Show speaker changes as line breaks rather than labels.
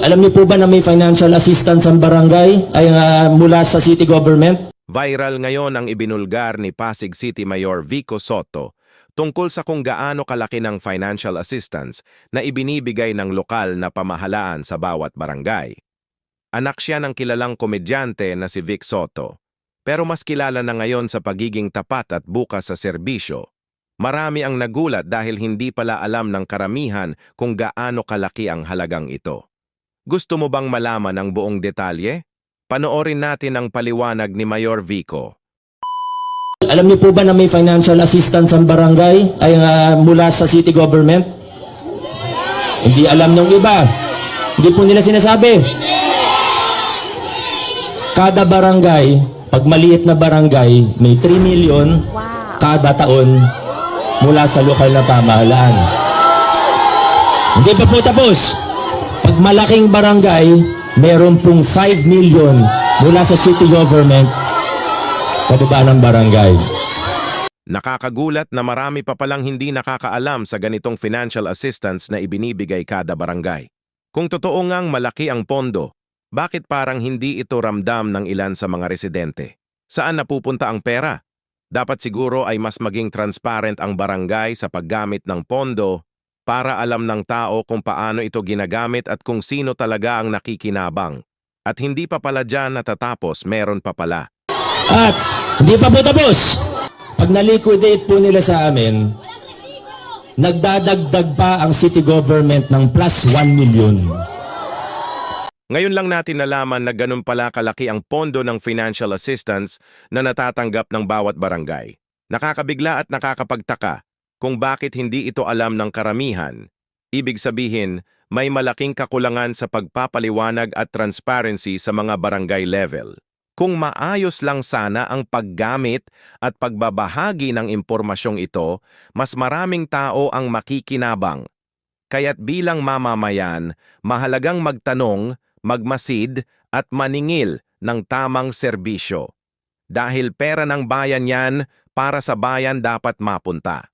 Alam niyo po ba na may financial assistance ang barangay ay mula sa city government?
Viral ngayon ang ibinulgar ni Pasig City Mayor Vico Sotto tungkol sa kung gaano kalaki ng financial assistance na ibinibigay ng lokal na pamahalaan sa bawat barangay. Anak siya ng kilalang komedyante na si Vic Sotto, pero mas kilala na ngayon sa pagiging tapat at bukas sa serbisyo. Marami ang nagulat dahil hindi pala alam ng karamihan kung gaano kalaki ang halagang ito. Gusto mo bang malaman ang buong detalye? Panoorin natin ang paliwanag ni Mayor Vico.
Alam niyo po ba na may financial assistance ang barangay ay mula sa city government? Hindi alam ng iba. Hindi po nila sinasabi. Kada barangay, pag maliit na barangay, may 3 million kada taon mula sa lokal na pamahalaan. Hindi pa po tapos. Pag malaking barangay, meron pong 5 million mula sa city government sa baba ng barangay.
Nakakagulat na marami pa palang hindi nakakaalam sa ganitong financial assistance na ibinibigay kada barangay. Kung totoo ngang malaki ang pondo, bakit parang hindi ito ramdam ng ilan sa mga residente? Saan napupunta ang pera? Dapat siguro ay mas maging transparent ang barangay sa paggamit ng pondo para alam ng tao kung paano ito ginagamit at kung sino talaga ang nakikinabang. At hindi pa pala dyan natatapos, meron pa pala.
At hindi pa po tapos. Pag na-liquidate po nila sa amin, nagdadagdag pa ang city government ng plus 1 million.
Ngayon lang natin nalaman na ganun pala kalaki ang pondo ng financial assistance na natatanggap ng bawat barangay. Nakakabigla at nakakapagtaka kung bakit hindi ito alam ng karamihan. Ibig sabihin, may malaking kakulangan sa pagpapaliwanag at transparency sa mga barangay level. Kung maayos lang sana ang paggamit at pagbabahagi ng impormasyong ito, mas maraming tao ang makikinabang. Kaya't bilang mamamayan, mahalagang magtanong, magmasid at maningil ng tamang serbisyo. Dahil pera ng bayan yan, para sa bayan dapat mapunta.